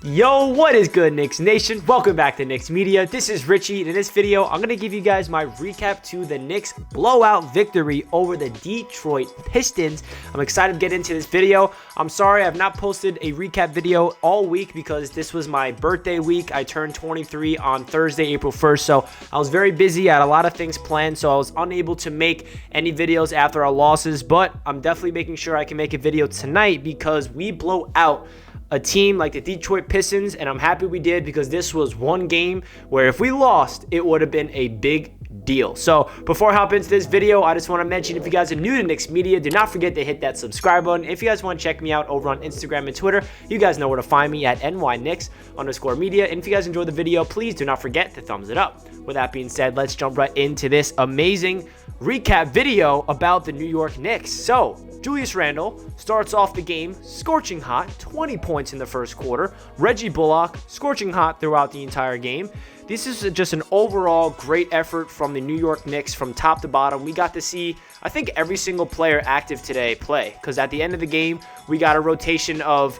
Yo, what is good, Knicks Nation? Welcome back to Knicks Media. This is Richie, and in this video, I'm going to give you guys my recap to the Knicks blowout victory over the Detroit Pistons. I'm excited to get into this video. I'm sorry I've not posted a recap video all week because this was my birthday week. I turned 23 on Thursday, April 1st, so I was very busy. I had a lot of things planned, so I was unable to make any videos after our losses, but I'm definitely making sure I can make a video tonight because we blow out a team like the Detroit Pistons, and I'm happy we did because this was one game where if we lost, it would have been a big deal. So before I hop into this video, I just want to mention, if you guys are new to Knicks Media, do not forget to hit that subscribe button. If you guys want to check me out over on Instagram and Twitter, you guys know where to find me at nyknicks_media. And if you guys enjoyed the video, please do not forget to thumbs it up. With that being said, let's jump right into this amazing recap video about the New York Knicks. So Julius Randle starts off the game scorching hot, 20 points in the first quarter. Reggie Bullock scorching hot throughout the entire game. This is just an overall great effort from the New York Knicks from top to bottom. We got to see, I think, every single player active today play, because at the end of the game, we got a rotation of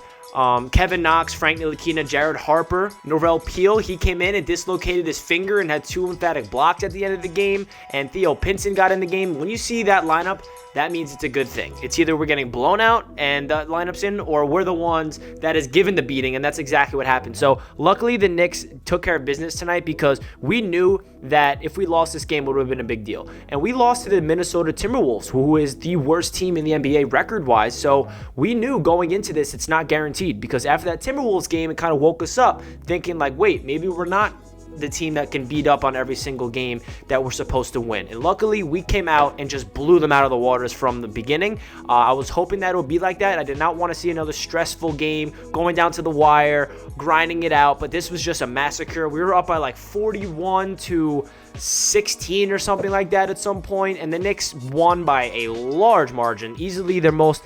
Kevin Knox, Frank Ntilikina, Jared Harper, Norvell Peel. He came in and dislocated his finger and had 2 emphatic blocks at the end of the game. And Theo Pinson got in the game. When you see that lineup, that means it's a good thing. It's either we're getting blown out and the lineup's in, or we're the ones that is given the beating, and that's exactly what happened. So luckily the Knicks took care of business tonight because we knew that if we lost this game, it would have been a big deal. And we lost to the Minnesota Timberwolves, who is the worst team in the NBA record-wise. So we knew going into this, it's not guaranteed, because after that Timberwolves game, it kind of woke us up thinking like, wait, maybe we're not the team that can beat up on every single game that we're supposed to win. And luckily, we came out and just blew them out of the waters from the beginning. I was hoping that it would be like that. I did not want to see another stressful game, going down to the wire, grinding it out, but this was just a massacre. We were up by like 41-16 or something like that at some point, and the Knicks won by a large margin, easily their most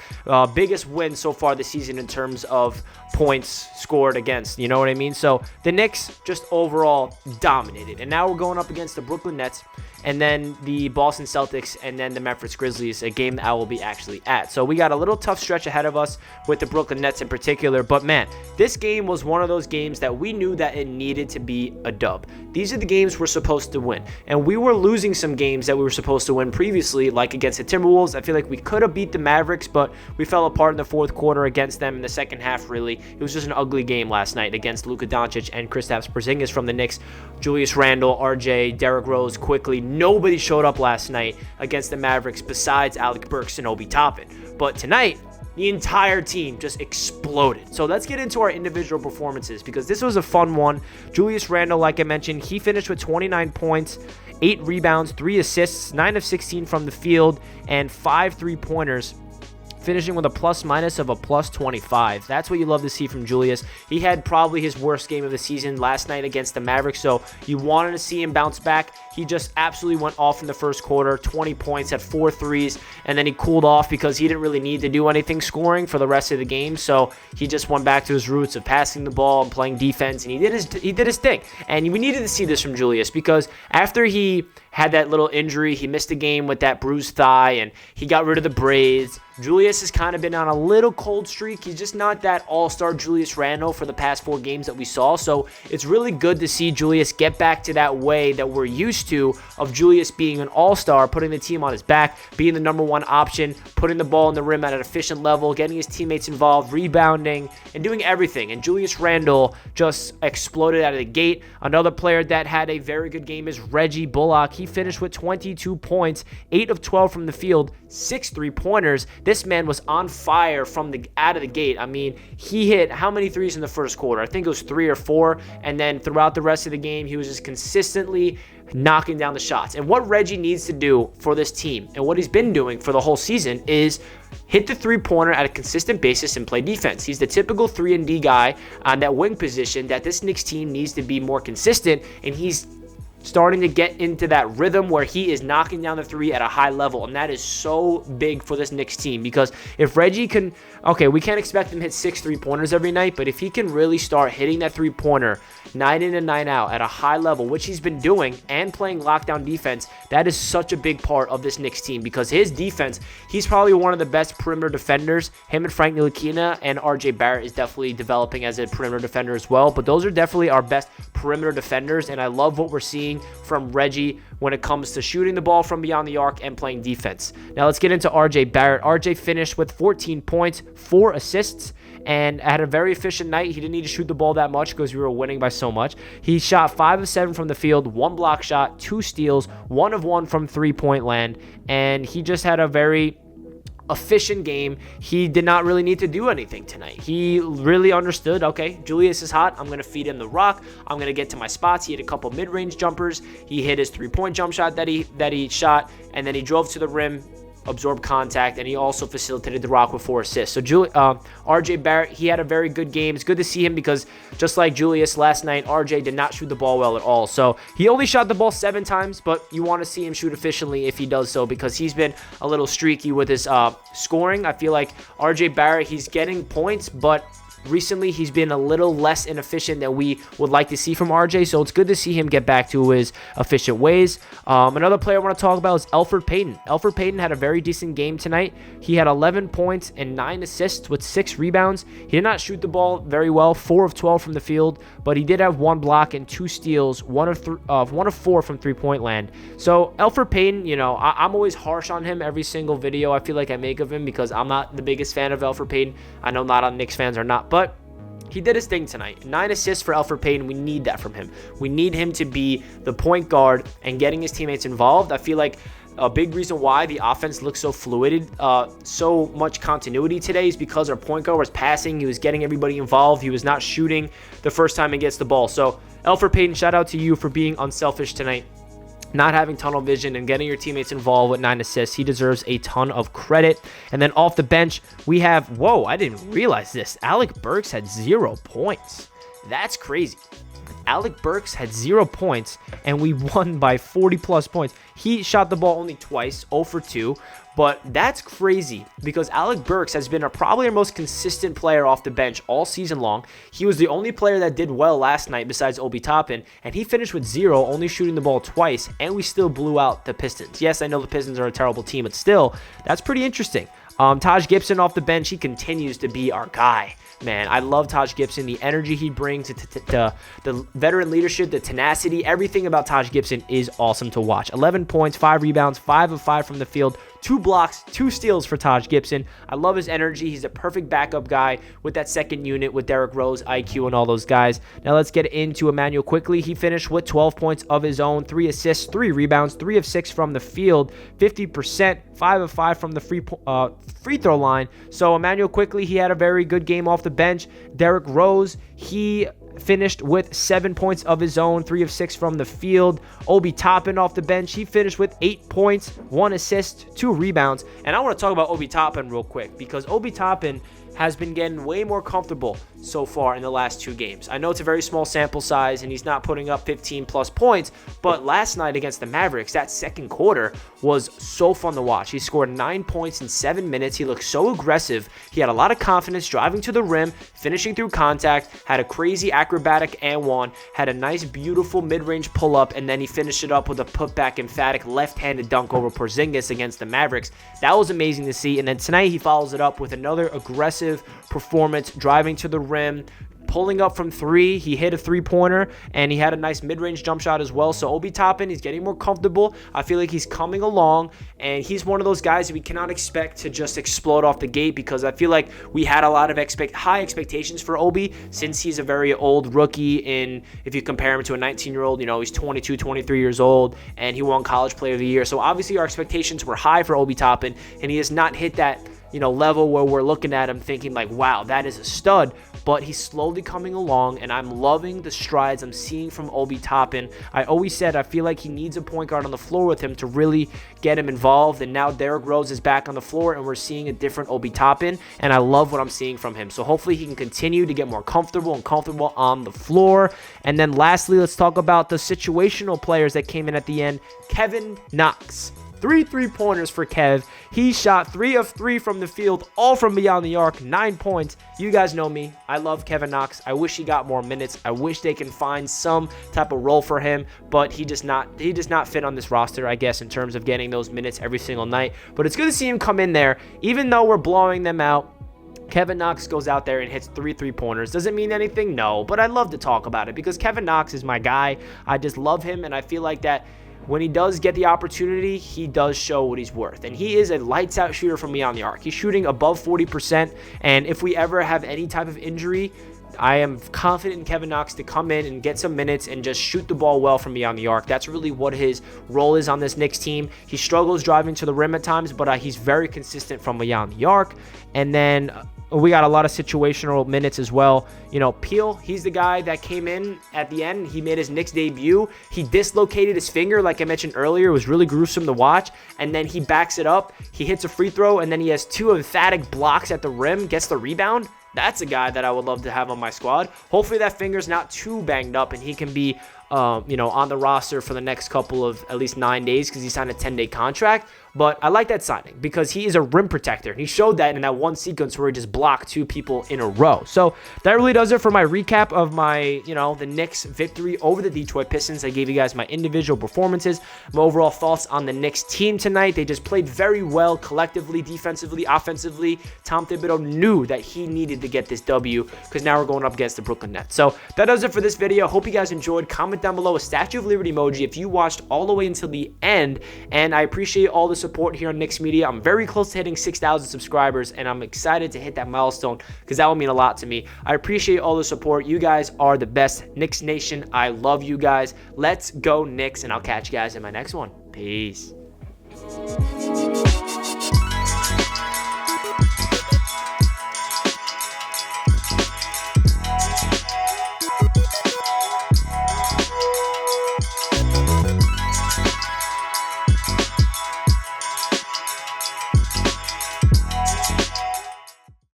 biggest win so far this season in terms of points scored against, you know what I mean? So the Knicks just overall dominated, and now we're going up against the Brooklyn Nets, and then the Boston Celtics, and then the Memphis Grizzlies, a game that I will be actually at. So we got a little tough stretch ahead of us with the Brooklyn Nets in particular, but man, this game was one of those games that we knew that it needed to be a dub. These are the games we're supposed to win, and we were losing some games that we were supposed to win previously, like against the Timberwolves. I feel like we could have beat the Mavericks, but we fell apart in the fourth quarter against them in the second half, really. It was just an ugly game last night against Luka Doncic and Kristaps Porzingis from the Knicks. Julius Randle, RJ, Derrick Rose, quickly. Nobody showed up last night against the Mavericks besides Alec Burks and Obi Toppin. But tonight, the entire team just exploded. So let's get into our individual performances because this was a fun one. Julius Randle, like I mentioned, he finished with 29 points, 8 rebounds, 3 assists, 9 of 16 from the field, and 5 3-pointers, finishing with a plus-minus of a plus 25. That's what you love to see from Julius. He had probably his worst game of the season last night against the Mavericks, so you wanted to see him bounce back. He just absolutely went off in the first quarter, 20 points, had 4 threes, and then he cooled off because he didn't really need to do anything scoring for the rest of the game, so he just went back to his roots of passing the ball and playing defense, and he did his thing. And we needed to see this from Julius because after he had that little injury, he missed a game with that bruised thigh, and he got rid of the braids. Julius has kind of been on a little cold streak. He's just not that all-star Julius Randle for the past 4 games that we saw. So it's really good to see Julius get back to that way that we're used to of Julius being an all-star, putting the team on his back, being the number 1 option, putting the ball in the rim at an efficient level, getting his teammates involved, rebounding, and doing everything. And Julius Randle just exploded out of the gate. Another player that had a very good game is Reggie Bullock. He finished with 22 points, 8 of 12 from the field, 6 3-pointers. This man was on fire from out of the gate. I mean, he hit how many threes in the first quarter? I think it was 3 or 4. And then throughout the rest of the game, he was just consistently knocking down the shots. And what Reggie needs to do for this team, and what he's been doing for the whole season, is hit the 3-pointer at a consistent basis and play defense. He's the typical 3-and-D guy on that wing position that this Knicks team needs to be more consistent, and he's starting to get into that rhythm where he is knocking down the three at a high level, and that is so big for this Knicks team, because if Reggie can, okay, we can't expect him to hit 6 3-pointers every night, but if he can really start hitting that 3-pointer night in and night out at a high level, which he's been doing, and playing lockdown defense, that is such a big part of this Knicks team, because his defense, he's probably one of the best perimeter defenders. Him and Frank Ntilikina and RJ Barrett is definitely developing as a perimeter defender as well, but those are definitely our best perimeter defenders, and I love what we're seeing from Reggie when it comes to shooting the ball from beyond the arc and playing defense. Now let's get into RJ Barrett. RJ finished with 14 points, 4 assists, and had a very efficient night. He didn't need to shoot the ball that much because we were winning by so much. He shot 5 of 7 from the field, 1 block shot, 2 steals, 1 of 1 from 3-point land, and he just had a very efficient game. He did not really need to do anything tonight. He really understood, okay, Julius is hot. I'm going to feed him the rock. I'm going to get to my spots. He hit a couple mid-range jumpers. He hit his 3-point jump shot that he shot, and then he drove to the rim, absorbed contact, and he also facilitated the rock with 4 assists. So RJ Barrett, he had a very good game. It's good to see him because just like Julius last night, RJ did not shoot the ball well at all. So he only shot the ball 7 times, but you want to see him shoot efficiently if he does so, because he's been a little streaky with his scoring. I feel like RJ Barrett, he's getting points, but recently he's been a little less inefficient than we would like to see from RJ, so it's good to see him get back to his efficient ways. Another player I want to talk about is Elfrid Payton. Elfrid Payton had a very decent game tonight. He had 11 points and 9 assists with 6 rebounds. He did not shoot the ball very well, 4 of 12 from the field, but he did have 1 block and 2 steals, 1 of 4 from 3-point land. So Elfrid Payton, you know, I'm always harsh on him every single video I feel like I make of him, because I'm not the biggest fan of Elfrid Payton. I know not all Knicks fans are not, but he did his thing tonight. 9 assists for Elfrid Payton. We need that from him. We need him to be the point guard and getting his teammates involved. I feel like a big reason why the offense looks so fluid, so much continuity today, is because our point guard was passing. He was getting everybody involved. He was not shooting the first time he gets the ball. So Elfrid Payton, shout out to you for being unselfish tonight, not having tunnel vision and getting your teammates involved with 9 assists. He deserves a ton of credit. And then off the bench, we have, whoa, I didn't realize this. Alec Burks had 0 points. That's crazy. Alec Burks had 0 points, and we won by 40-plus points. He shot the ball only twice, 0 for 2, but that's crazy because Alec Burks has been probably our most consistent player off the bench all season long. He was the only player that did well last night besides Obi Toppin, and he finished with 0, only shooting the ball twice, and we still blew out the Pistons. Yes, I know the Pistons are a terrible team, but still, that's pretty interesting. Taj Gibson off the bench, he continues to be our guy. Man, I love Taj Gibson, the energy he brings, the veteran leadership, the tenacity, everything about Taj Gibson is awesome to watch. 11 points, 5 rebounds, 5 of 5 from the field, 2 blocks, 2 steals for Taj Gibson. I love his energy. He's a perfect backup guy with that second unit with Derrick Rose, IQ, and all those guys. Now let's get into Emmanuel quickly. He finished with 12 points of his own, 3 assists, 3 rebounds, 3 of 6 from the field, 50%, 5 of 5 from the free throw line. So Emmanuel quickly, he had a very good game off the bench. Derrick Rose, he finished with 7 points of his own, 3 of 6 from the field. Obi Toppin off the bench, he finished with 8 points, 1 assist, 2 rebounds. And I want to talk about Obi Toppin real quick, because Obi Toppin has been getting way more comfortable so far in the last 2 games. I know it's a very small sample size and he's not putting up 15 plus points, but last night against the Mavericks, that second quarter was so fun to watch. He scored 9 points in 7 minutes. He looked so aggressive. He had a lot of confidence driving to the rim, finishing through contact, had a crazy acrobatic and one, had a nice beautiful mid-range pull-up, and then he finished it up with a putback emphatic left-handed dunk over Porzingis against the Mavericks. That was amazing to see. And then tonight he follows it up with another aggressive performance, driving to the rim, pulling up from 3. He hit a 3-pointer, and he had a nice mid-range jump shot as well. So Obi Toppin, he's getting more comfortable. I feel like he's coming along, and he's one of those guys that we cannot expect to just explode off the gate, because I feel like we had a lot of high expectations for Obi since he's a very old rookie. If you compare him to a 19-year-old, you know, he's 22, 23 years old, and he won College Player of the Year. So obviously our expectations were high for Obi Toppin, and he has not hit that level where we're looking at him thinking like, wow, that is a stud. but he's slowly coming along, and I'm loving the strides I'm seeing from Obi Toppin. I always said I feel like he needs a point guard on the floor with him to really get him involved, and now Derrick Rose is back on the floor, and we're seeing a different Obi Toppin, and I love what I'm seeing from him. So hopefully he can continue to get more comfortable on the floor. And then lastly, let's talk about the situational players that came in at the end. Kevin Knox. 3 3-pointers for Kev. He shot 3 of 3 from the field, all from beyond the arc, 9 points. You guys know me. I love Kevin Knox. I wish he got more minutes. I wish they can find some type of role for him, but he does not fit on this roster, I guess, in terms of getting those minutes every single night. But it's good to see him come in there, even though we're blowing them out. Kevin Knox goes out there and hits 3 3-pointers. Does it mean anything? No, but I love to talk about it because Kevin Knox is my guy. I just love him, and I feel like that when he does get the opportunity, he does show what he's worth. And he is a lights-out shooter from beyond the arc. He's shooting above 40%, and if we ever have any type of injury, I am confident in Kevin Knox to come in and get some minutes and just shoot the ball well from beyond the arc. That's really what his role is on this Knicks team. He struggles driving to the rim at times, but he's very consistent from beyond the arc. And then we got a lot of situational minutes as well. You know, Peel, he's the guy that came in at the end. He made his Knicks debut. He dislocated his finger, like I mentioned earlier. It was really gruesome to watch. And then he backs it up. He hits a free throw, and then he has 2 emphatic blocks at the rim, gets the rebound. That's a guy that I would love to have on my squad. Hopefully that finger's not too banged up and he can be, on the roster for the next couple of at least 9 days because he signed a 10-day contract. But I like that signing because he is a rim protector. He showed that in that one sequence where he just blocked 2 people in a row. So that really does it for my recap of my, the Knicks victory over the Detroit Pistons. I gave you guys my individual performances, my overall thoughts on the Knicks team tonight. They just played very well collectively, defensively, offensively. Tom Thibodeau knew that he needed to get this W because now we're going up against the Brooklyn Nets. So that does it for this video. Hope you guys enjoyed. Comment down below a Statue of Liberty emoji if you watched all the way until the end. And I appreciate all the support here on Knicks Media. I'm very close to hitting 6,000 subscribers, and I'm excited to hit that milestone because that will mean a lot to me. I appreciate all the support. You guys are the best. Knicks Nation, I love you guys. Let's go Knicks, and I'll catch you guys in my next one. Peace.